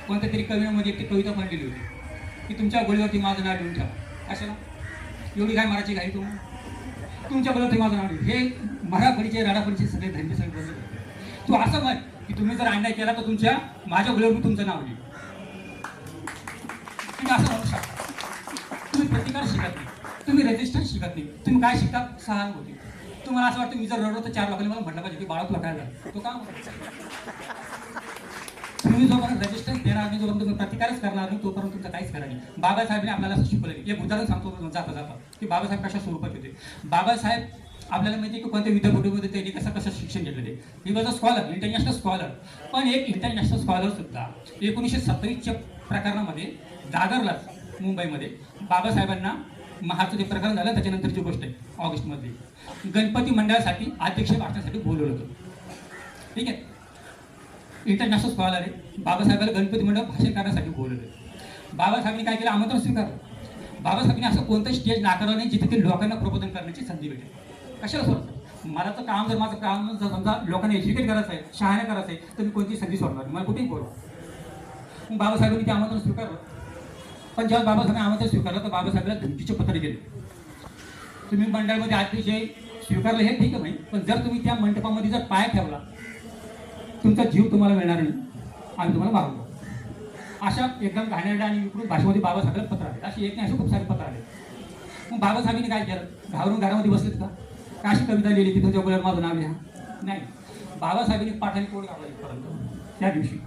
S1: कोणत्या तरी कवीमध्ये एक कविता पण लिहिली होती की तुमच्या गोळीवरती माझं नाव लिहून ठेवा. कशाला एवढी काय मारायची घाई तुम्ही? तुमच्या गोळीवरती माझं नाव लिहून. हे मराठीचे राडापडीचे सगळे धंदे सगळे बंद झाले. तू असं म्हण की तुम्ही जर अन्याय केला तर तुमच्या माझ्या गोळीवर तुमचं नाव लिहिलं. तुम्ही असं म्हणू शकता. तुम्ही प्रतिकार शिकत नाही, तुम्ही रेजिस्टन्स शिकत नाही, तुम्ही काय शिकता? सहानुभूती. तुम्हाला असं वाटतं मी जर रडलो तर 4 लोकांनी मला म्हटलं पाहिजे की बाळा तुला काय झालं, तो का तुम्ही जोपर्यंत रेजिस्टन्स देणार नाही, जोपर्यंत तुम्ही प्रतिकारच करणार नाही, तोपर्यंत तुमचं काहीच करणार नाही. बाबासाहेबांनी आपल्याला असं शिकवलं. एक उदाहरण सांगतो जाता जाता की बाबासाहेब कशा स्वरूपात होते. बाबासाहेब आपल्याला माहिती आहे की कोणत्या विद्यापीठामध्ये त्यांनी कसं शिक्षण घेतलं ते. He was a scholar, international scholar. पण एक इंटरनॅशनल स्कॉलर सुद्धा 1927च्या प्रकरणामध्ये दादरलाच मुंबईमध्ये बाबासाहेबांना महाराष्ट्र जे प्रकरण झालं त्याच्यानंतरची गोष्ट आहे, ऑगस्टमध्ये गणपती मंडळासाठी अध्यक्ष भाषणासाठी बोलवलं होतं. ठीक आहे, इंटरनॅशनल स्कॉलर आहे. बाबासाहेबांना गणपती मंडळ भाषण करण्यासाठी बोलवलं. बाबासाहेबांनी काय केलं, आमंत्रण स्वीकारलं. बाबासाहेबांनी असं कोणतं स्टेज नाकारलं नाही जिथे ते लोकांना प्रबोधन करण्याची संधी भेटेल. कशाला सोडतं, मला तर काम जर माझं काम जर समजा लोकांना एज्युकेट करायचं आहे, शहाण्या करायचं आहे, तर मी कोणती संधी सोडणार, मला कुठेही बोलवा. मग बाबासाहेबांनी ते आमंत्रण स्वीकारलं. पण जेव्हा बाबासाहेबांनी आमंत्रण स्वीकारलं तर बाबासाहेबांना धमकीचे पत्र गेले. तुम्ही मंडळामध्ये अतिशय स्वीकारलं हे ठीक आहे नाही, पण जर तुम्ही त्या मंडपामध्ये जर पाय ठेवला तुमचा जीव तुम्हाला मिळणार नाही, आम्ही तुम्हाला मारू. अशा एकदम घाणेरड्या आणि विकृत भाषेमध्ये बाबासाहेबांना पत्र आले. अशी एक नाही, असे खूप सारे पत्र आले. मग बाबासाहेबांनी काय केलं, घाबरून घरामध्ये बसलेत का, अशी कविता लिहिली की तुमच्या बोलायला माझं नाव लिहा, नाही. बाबासाहेबांनी पाठाने कोण काढला त्या दिवशी.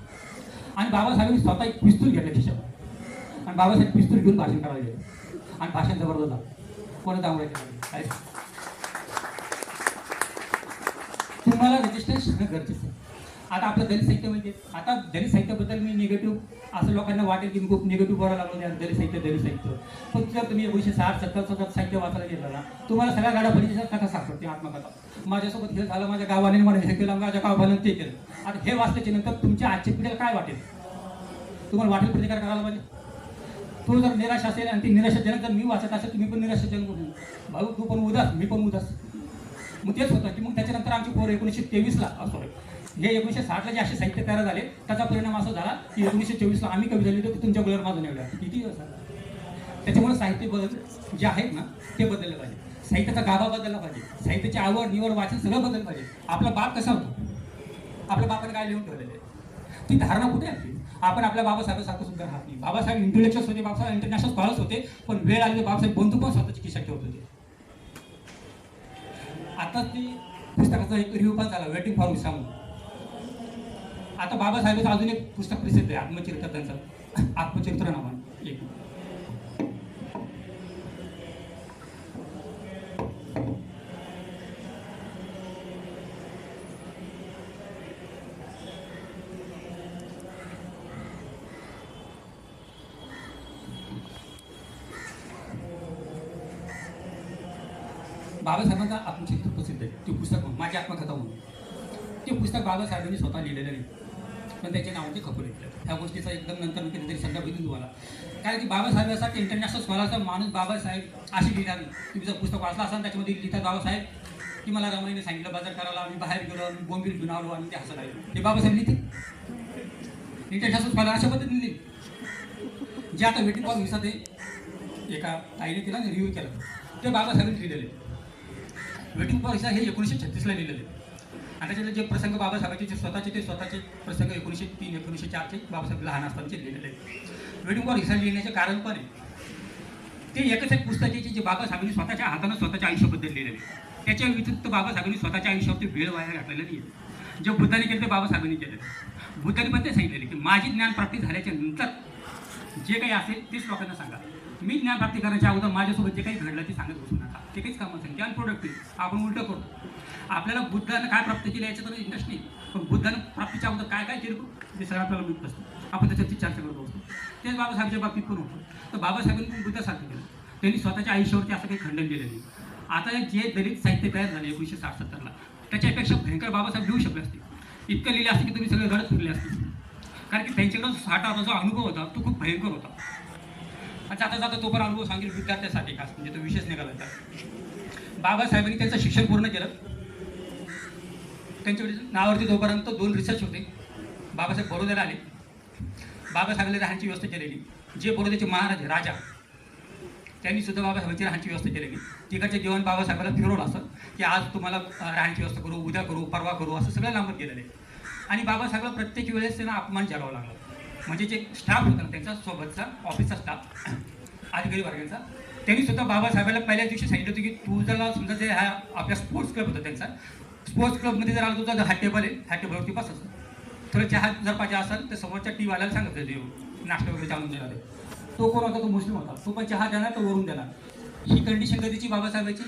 S1: आणि बाबासाहेबांनी स्वतः एक पिस्तूल घेतलं खिशावर आणि बाबासाहेब पिस्तूल घेऊन भाषण करायला गेले. आणि भाषण जबरदस्त झालं. कोणा दांगड्या केला, तुम्हाला रजिस्ट्रेशन होणं गरजेचं आहे. आता आपलं दलित साहित्य म्हणजे, आता दलित साहित्याबद्दल मी निगेटिव्ह असं लोकांना वाटेल की मी खूप निगेटिव्ह बोलायला लागलो त्या दलित साहित्य. पण जर तुम्ही 1960-70 साहित्य वाचायला गेलं ना, तुम्हाला सगळ्या गाडाफळीच्या कथा सापडते, आत्मकथा. माझ्यासोबत हे झालं, माझ्या गावाने मला हे केलं, माझ्या गावानं ते केलं. आता हे वाचल्याच्या नंतर तुमच्या आजच्या पिढीला काय वाटेल, तुम्हाला वाटेल प्रतिकार करायला पाहिजे. तो जर निराश असेल आणि ती निराशाजनक जर मी वाचत असेल, तुम्ही पण निराशाजनक होईल. भाऊ तू पण उदास, मी पण उदास. मग तेच होतं की मग त्याच्यानंतर आमची पोरं 1923ला सॉरी हे 1960ला जे असे साहित्य तयार झाले त्याचा परिणाम असा झाला की 1924ला आम्ही कवी झाली होती तुमच्या गुलावर माझं निवडा. किती दिवस झाला. त्याच्यामुळे साहित्य बदल जे आहेत ना ते बदललं पाहिजे. साहित्याचा गाभा बदलला पाहिजे. साहित्याची आवड निवड वाचन सगळं बदललं पाहिजे. आपला बाप कसा होतो, आपल्या बापाने काय लिहून ठेवलेलं आहे, ती धारणा कुठे आहे. आपण आपल्या बाबासाहेबांसारखं सुद्धा राहत नाही. बाबासाहेब इंटेलेक्च्युअल्स होते, बाबासाहेब इंटरनॅशनल स्कॉलर्स होते, पण वेळ आली तर बाबासाहेब बंधू पण स्वतःची खिशात ठेवत होते. आता ती पुस्तकाचा एक रिव्ह्यू पण झाला, वेटिंग फॉर विसाम. आता बाबासाहेबांचं अजून एक पुस्तक प्रसिद्ध आहे, आत्मचरित्र. त्यांचं आत्मचरित्र नावानं एक. बाबासाहेबांचा आत्मचरित्र प्रसिद्ध आहे. ते पुस्तक माझी आत्मकथा म्हणून. ते पुस्तक बाबासाहेबांनी स्वतः लिहिलेलं नाही, पण त्याचे नावाचे खपवले. ह्या गोष्टीचा एकदम नंतर मी कधीतरी संदर्भ भेटून तुम्हाला. कारण की बाबासाहेबांसाठी इंटरनॅशनल स्कॉलरचा माणूस बाबासाहेब अशी लिहिणार नाही. तुम्ही जर पुस्तक वाचला असाल त्याच्यामध्ये लिहितात बाबासाहेब की मला रमाईने सांगितलं बाजार करायला, मी बाहेर गेलो, मी बोंबील घेऊन आलो आणि ते हसत आहे. हे बाबासाहेब लिहिते. इंटरनॅशनल स्कॉलर अशा पद्धतीने लिहिले. जे आता वेटिंग फॉर व्हिसा ते एका ताईने तिला रिव्ह्यू केलं, ते बाबासाहेबांनी लिहिलेले. वेटिंग फॉर व्हिसा हे 1936ला लिहिलेले. आणि त्याच्यातले जे प्रसंग बाबासाहेबांचे जे स्वतःचे प्रसंग 1903-1904चे बाबासाहेब लहान असतानाचे लिहिलेले आहेत. वेटिंग फॉर व्हिसा लिहिण्याचे कारण पण आहे ते एकच एक पुस्तकाचे जे बाबासाहेबांनी स्वतःच्या हातानं स्वतःच्या आयुष्याबद्दल लिहिलेले. त्याच्या व्यतिरिक्त बाबासाहेबांनी स्वतःच्या आयुष्यावरती वेळ वाया घातलेला नाही. जे बुद्धाने केलं ते बाबासाहेबांनी केलं. बुद्धाने पण ते सांगितलेले की माझी ज्ञानप्राप्ती झाल्याच्या नंतर जे काही असेल तेच लोकांना सांगा. मी ज्ञानप्राप्ती करण्याच्या अगोदर माझ्यासोबत जे काही घडलं ते सांगत बसू नका. ते काहीच कामं असेल ज्ञान प्रोडक्टिव्ह आपण उलटं करतो. आपल्याला बुद्धानं काय प्राप्त केलं याच्यात इंटरेस्ट नाही, पण बुद्धानं प्राप्तीच्या अगोदर काय काय केलं ते सगळं आपल्याला मिळत असतं. आपण त्याच्यावरती चर्चा करत असतो. तेच बाबासाहेबच्या बाबतीत पण होतं. तर बाबासाहेबांनी पण बुद्धासारखं केलं. त्यांनी स्वतःच्या आयुष्यावरती असं काही खंडन केलं नाही. आता जे दलित साहित्य तयार झाले 1960-70ला त्याच्यापेक्षा भयंकर बाबासाहेब लिहू शकले असते. इतकं लिहिले असते की तुम्ही सगळे रडत फिरले असते. कारण की त्यांच्याकडं 60 जो अनुभव होता तो खूप भयंकर होता. आणि जाता जाता तो पण अनुभव सांगेल विद्यार्थ्यासाठी खास म्हणजे तो विशेष निघाला होता. बाबासाहेबांनी त्यांचं शिक्षण पूर्ण केलं. त्यांच्या नावावरती तोपर्यंत 2 रिसर्च होते. बाबासाहेब बडोद्याला आले. बाबासाहेबांनी राहण्याची व्यवस्था केलेली. जे बडोद्याचे महाराज राजा त्यांनी सुद्धा बाबासाहेबांची राहण्याची व्यवस्था केलेली. तिकडचे जेवण बाबासाहेबांना फिरवलं असं की आज तुम्हाला राहण्याची व्यवस्था करू, उद्या करू, परवा करू, असं सगळं लांबत गेलेलं आहे. आणि बाबासाहेबांना प्रत्येक वेळेस त्यांना अपमान झेलावा लागला. म्हणजे जे स्टाफ होता ना त्यांचा सोबतचा ऑफिसचा स्टाफ अधिकारी वर्गाचा त्यांनी सुद्धा बाबासाहेबांना पहिल्याच दिवशी सांगितलं होतं की तू जर समजा जे हा आपल्या स्पोर्ट्स क्लब होता त्यांचा स्पोर्ट्स क्लबमध्ये जर आला तुझा हा टेबल आहे ह्या टेबलवरती बसायचं. थोडं चहा जर पाहिजे असेल तर समोरच्या टीवाल्याला सांगत होते नाश्ता वगैरे आणून देणार आहे. तो कोण होता? तो मुस्लिम होता. तो पण चहा देणार, तो वरून देणार. ही कंडिशन कधीची? बाबासाहेबांची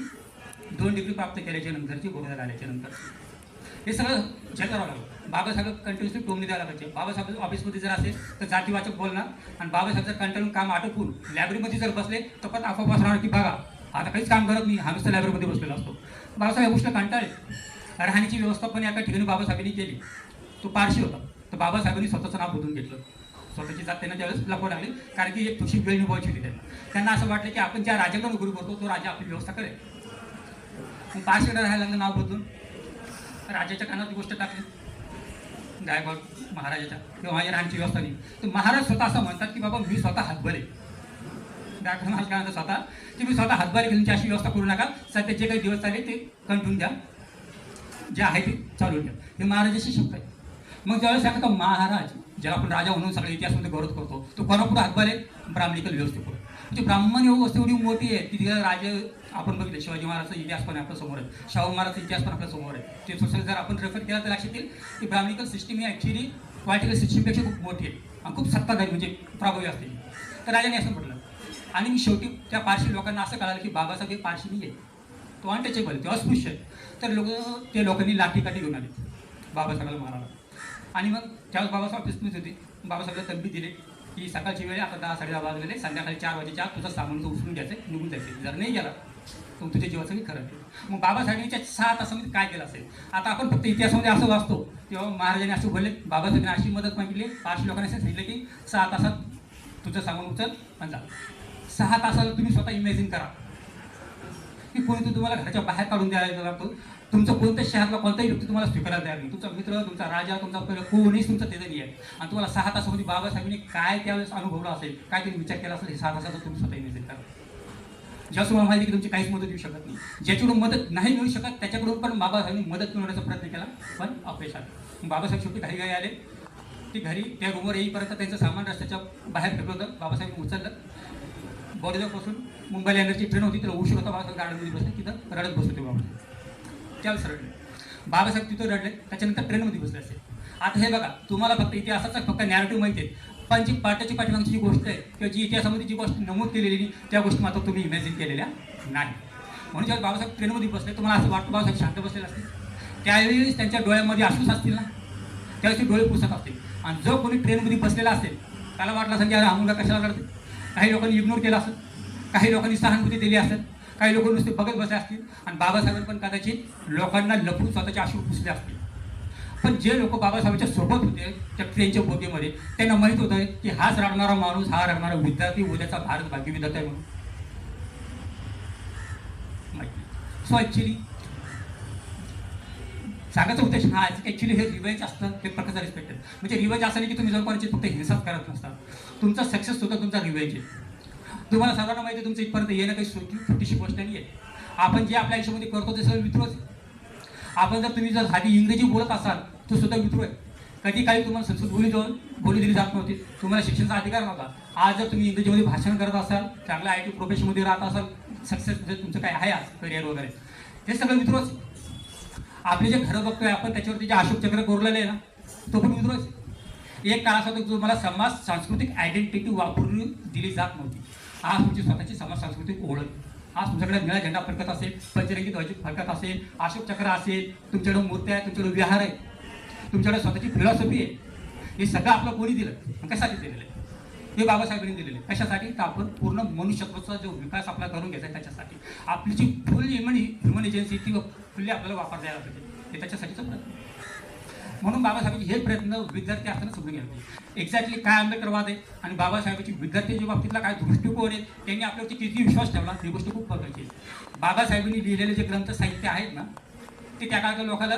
S1: 2 डिग्री प्राप्त केल्याच्या नंतरची, गोव्याला आल्याच्या नंतर. हे सगळं झेल करावं लागलं. बाबासाहेब कंटिन्युअसली टोमणी द्यायला पाहिजे. बाबासाहेब ऑफिसमध्ये जर असेल तर जातीवाचक बोलणार, आणि बाबासाहेब जर कंटाळून काम आटोपून लायब्ररीमध्ये जर बसले तर पण आपोआप असणार की बघा आता काहीच काम करत नाही, हा नुसतं लायब्ररीमध्ये बसलेला असतो. बाबासाहेब गोष्ट कंटाळले. राहण्याची व्यवस्था पण एका ठिकाणी बाबासाहेबांनी केली. तो पारशी होता, तर बाबासाहेबांनी स्वतःचं नाव बदलून घेतलं. स्वतःची जात त्यांना त्यावेळेस लपवावी लागली, कारण की एक थोडीशी वेळ निभावायची होती त्यांना असं वाटलं की आपण ज्या राजाकडून गुरु करतो तो राजा आपली व्यवस्था करेल. मग पारशीकडे राहायला लागलं नाव बदलून. राजाच्या कानात ती गोष्ट टाकली गायकवाड महाराजाच्या, किंवा माझ्या राहण्याची व्यवस्था नाही. तर महाराज स्वतः असं म्हणतात की बाबा मी स्वतः हातभारे. गायकवाड महाराज काय म्हणतात स्वतः की मी स्वतः हातभारे घेऊन अशी व्यवस्था करू नका, सध्या जे काही दिवस चालले ते कंटिन्यू द्या, जे आहे ते चालू ठेवा. हे महाराजाची शब्द आहे. मग ज्यावेळेस सांगतो महाराज, ज्याला आपण राजा म्हणून सगळ्या इतिहासामध्ये गौरव करतो, तो कोणापुढे हातभार आहे? ब्राह्मणिकल व्यवस्थेपुढे. म्हणजे ब्राह्मण व्यवस्था एवढी मोठी आहे की तिला राजे आपण बघितले. शिवाजी महाराजचा इतिहास पण आपल्या समोर आहे, शाहू महाराजचा इतिहास पण आपल्या समोर आहे. ते सोशल जर आपण रेफर केला तर लक्षात येईल की ब्राह्मणिकल सिस्टीम ही ॲक्च्युली पॉलिटिकल सिस्टीमपेक्षा खूप मोठी आहे आणि खूप सत्ताधारी म्हणजे प्रभावी असते. तर राजाने असं म्हटलं. आणि मी शेवटी त्या पारशी लोकांना असं कळालं की बाबासाहेब हे पारशी नाही आहे, तो अनटचेबल, ते अस्पृश्य आहे. तर ते लोकांनी लाठीकाठी घेऊन आले बाबासाहेबाला मारायला. आणि मग त्यावेळेस बाबासाहेब ऑफिसमध्ये होते. बाबासाहेबला तंबी दिली की सकाळची वेळ आता 10-10:30 वाजलेले, संध्याकाळी 4 वाजेच्या आत तुझं सामान उचलून घ्यायचं, निघून जायचं. जर नाही गेला तर तुझ्या जीवाचं मी खरं आहे. मग बाबासाहेबांनी त्या 6 तासामध्ये काय केलं असेल? आता आपण फक्त इतिहासामध्ये असं वाचतो, तेव्हा महाराजांनी असं बोलले, बाबासाहेबांनी अशी मदत मागितली, पारशी लोकांनी असं सांगितलं की 6 तासात तुझं सामान उचल आणि जा. 6 तासाला तुम्ही स्वतः इमॅजिन करा की कोणी तुम्हाला घराच्या बाहेर काढून द्यायला लागतो. तुमचं कोणत्याच शहरातला कोणताही व्यक्ती तुम्हाला स्वीकारायला तयार नाही. तुमचा मित्र, तुमचा राजा, तुमचा कोणीच तुमचं त्याचं नाही आहे. आणि तुम्हाला 6 तासामध्ये बाबासाहेबांनी काय त्यावेळेस अनुभवलं असेल, काय त्यांनी विचार केला असेल, हे 6 तासाचा तुम्ही स्वतः इमॅजिन करा. ज्यावेळेस तुम्हाला माहिती की तुमची काहीच मदत येऊ शकत नाही, ज्याच्याकडून मदत नाही मिळू शकत त्याच्याकडून पण बाबासाहेबांनी मदत मिळवण्याचा प्रयत्न केला, पण अपयश आला. बाबासाहेब शेवटी घरी आले. ते घरी त्या रूमवर येईपर्यंत त्यांचं सामान रस्त्याच्या बाहेर फेकलं होतं. बाबासाहेब उचललं. बॉर्डरपासून मुंबईला येण्याची ट्रेन होती, तर उशीर होता. बाबासाहेब गार्डनमध्ये बसले, तिथं रडत बसले होते बाबासाहेब. त्यावेळेस रडले बाबासाहेब, तिथं रडले. त्याच्यानंतर ट्रेनमध्ये बसले असेल. आता हे बघा, तुम्हाला फक्त इतिहासाचा फक्त नॅरेटिव्ह माहिती आहे, पण जी पाठीमागची जी गोष्ट आहे किंवा जी इतिहासामध्ये जी गोष्ट नमूद केलेली नाही त्या गोष्टी मात्र तुम्ही इमॅजिन केलेल्या नाही. म्हणून जेव्हा बाबासाहेब ट्रेनमध्ये बसले, तुम्हाला असं वाटतं बाबासाहेब शांत बसलेले असतील. त्यावेळेस त्यांच्या डोळ्यामध्ये अश्रूच असतील ना, त्यावेळेस ते डोळे पुसत असतील. आणि जो कोणी ट्रेनमध्ये बसलेला असेल त्याला वाटलं असेल की अरे हा मुलगा कशाला रडते. काही लोकांनी इग्नोर केला असेल, काही लोकांनी सहानुभूती दिली असेल, काही लोक नुसते बघत बसले असतील. आणि बाबासाहेबांनी पण कदाचित लोकांना लपून स्वतःचे अश्रू पुसले असतील. पण जे लोक बाबासाहेबांच्या सोबत होते त्या ट्रेनच्या बोगीमध्ये, त्यांना माहीत होतं की हाच रडणारा माणूस, हा रडणारा विद्यार्थी उद्याचा भारत भाग्य विधाता आहे म्हणून माहिती. सो ॲक्च्युली सांगायचं उद्देश हा ॲक्च्युली हे रिवाईज असतं, ते प्रकारचा रिस्पेक्ट आहे. म्हणजे रिवाईज असं नाही की तुम्ही जर कोणाची फक्त हिंसाच करत नसता, तुमचा सक्सेस सुद्धा तुमचा रिवाईज आहे. तुम्हाला सर्वांना माहिती आहे तुमचं इथपर्यंत येणं काही छोटीशी गोष्ट नाही आहे. आपण जे आपल्या आयुष्यामध्ये करतो ते सगळं विद्रोह आहे. आपण तुम्ही जर आधी इंग्रजी बोलत असाल तो सुद्धा विद्रोह आहे. कधी काही तुम्हाला संस्कृत बोली दिली जात नव्हती, तुम्हाला शिक्षणाचा अधिकार नव्हता. आज जर तुम्ही इंग्रजीमध्ये भाषण करत असाल, चांगल्या IT प्रोफेशनमध्ये राहत असाल, सक्सेस म्हणजे तुमचं काय आहे आज करिअर वगैरे, ते सगळं विद्रोहच. आपले जे घरं बघतोय आपण त्याच्यावरती जे अशोक चक्र कोरलेलं आहे ना, तो पण विद्रोहच. एक काळ असा होता जो मला समाज सांस्कृतिक आयडेंटिटी वापरून दिली जात नव्हती. आज तुमची स्वतःची समाज सांस्कृतिक ओळख, आज तुमच्याकडे निळा झेंडा फडकत असेल, पंचरंगी ध्वज फडकत असेल, अशोक चक्र असेल, तुमच्याकडे मूर्त्या आहेत, तुमच्याकडे विहार आहे, तुमच्याकडे स्वतःची फिलॉसॉफी आहे. हे सगळं आपलं कोणी दिलं, कशासाठी दिलेलं आहे? हे बाबासाहेबांनी दिलेले. कशासाठी? तर आपण पूर्ण मनुष्यत्वाचा जो विकास आपला करून घ्यायचा त्याच्यासाठी. आपली जी फुल ह्युमन एजन्सी ती फुल्ली आपल्याला वापर द्यायला पाहिजे, हे त्याच्यासाठीचा प्रयत्न. म्हणून बाबासाहेबांचे हे प्रयत्न विद्यार्थी असताना समजून घ्यायला. एक्झॅक्टली काय आंबेडकरवाद आहे आणि बाबासाहेबांची विद्यार्थ्याच्या बाबतीतला काय दृष्टिकोन आहे, त्यांनी आपल्यावरती किती विश्वास ठेवला ही गोष्ट खूप महत्त्वाची आहे. बाबासाहेबांनी लिहिलेले जे ग्रंथ साहित्य आहेत ना, ते त्या काळातल्या लोकांना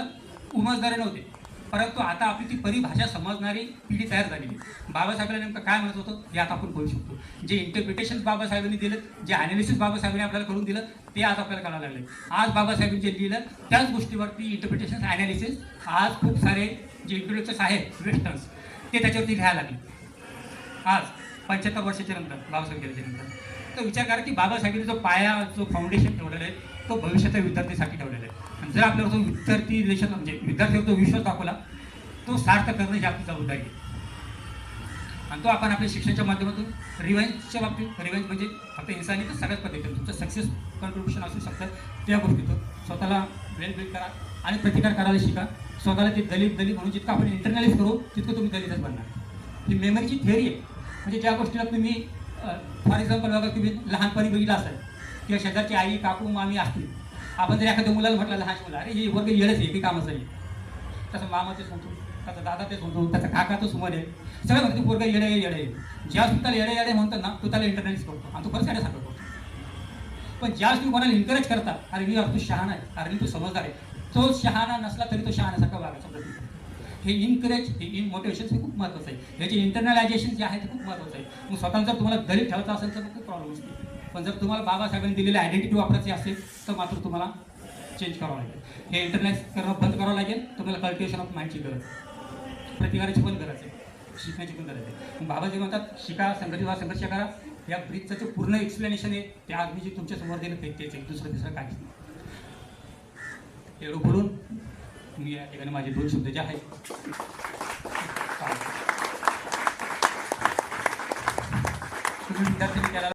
S1: उमजणारे नव्हते, परंतु आता आपली ती परिभाषा समजणारी पिढी तयार झालेली. बाबासाहेबांना नेमकं काय म्हणत होतं हे आता आपण करू शकतो. जे इंटरप्रिटेशन बाबासाहेबांनी दिलं, जे ॲनालिसिस बाबासाहेबांनी आपल्याला करून दिलं, ते आज आपल्याला कळायला लागले. आज बाबासाहेबांनी जे लिहिलं त्याच गोष्टीवरती इंटरप्रिटेशन ॲनालिसिस आज खूप सारे जे इंटेलेक्चुअल्स आहेत वेस्टर्न्स ते त्याच्यावरती लिहायला लागले. आज 75 वर्षाच्या नंतर, बाबासाहेब गेल्याच्या नंतर. तर विचार करा की बाबासाहेबांनी जो पाया, जो फाउंडेशन ठेवलेला आहे तो भविष्याच्या विद्यार्थीसाठी ठेवलेला आहे. आणि जर आपल्याला तो विद्यार्थी रिलेशन म्हणजे विद्यार्थ्यावर तो विश्वास दाखवला तो सार्थ करणं ही आपली जबाबदारी आहे. आणि तो आपण आपल्या शिक्षणाच्या माध्यमातून रिव्हेंजच्या बाबतीत, रिव्हेंज म्हणजे फक्त हिंसाने तर सगळ्याच पद्धतीने तुमचं सक्सेस कॉन्ट्रीब्युशन असू शकतं. त्या गोष्टीतून स्वतःला वेल बिल्ड करा आणि प्रतिकार करायला शिका. स्वतःला ते दलित म्हणून जितकं आपण इंटरनलाइज करू तितकं तुम्ही दलितच बनणार. ही मेमरीची थिअरी आहे. म्हणजे ज्या गोष्टीला तुम्ही फॉर एक्झाम्पल बघा, तुम्ही लहानपणी बघितलं असाल किंवा शेजारची आई, काकू, मामी असतील, आपण जर एखाद्या मुलाला म्हटलं, लहान मुला, अरे हे वर्ग येडच आहे, काही कामाचं नाही, तसं मामा तेच म्हणतो, त्याचा दादा तेच म्हणतो, त्याचा काका तो समोर आहे, सगळं म्हणतो पोरगा येडे आहे. ज्यावेळेस त्याला येडे म्हणतात ना, तो त्याला इंटरनेट करतो आणि तो खरंच येण्यासारखं करतो. पण ज्यावेळेस तुम्ही कोणाला एन्करेज करता, अरे मी तू शहाणा आहे, अरे मी तू समजदार आहे, तो शहाणा नसला तरी तो शहाण्यासारखा वागायचा प्रयत्न. हे इनकरेज, हे इन मोटिवेशन हे खूप महत्त्वाचं आहे. ह्याचे इंटरनलायझेशन जे आहे ते खूप महत्त्वाचं आहे. मग स्वतः जर तुम्हाला दलित ठेवायचं असेल तर खूप प्रॉब्लेम असते. पण जर तुम्हाला बाबासाहेबांनी दिलेली आयडेंटिटी वापरायची असेल तर मात्र तुम्हाला चेंज करावं लागेल. हे इंटरनलाइज करणं बंद करावं लागेल. तुम्हाला कल्टिवेशन ऑफ माइंडची गरज, प्रतिकाराची पण गरज आहे, शिकण्याची पण गरज आहे. बाबाजी म्हणतात, शिका, संघटित व्हा, संघर्ष करा. या ब्रीजचं जे पूर्ण एक्सप्लेनेशन आहे ते आज मी जे तुमच्या समोर दिलं तेच आहे, दुसरं काहीच नाही. एवढं बोलून मी या ठिकाणी माझे 2 शब्द जे आहेत तुम्ही विद्यार्थ्यांनी त्याला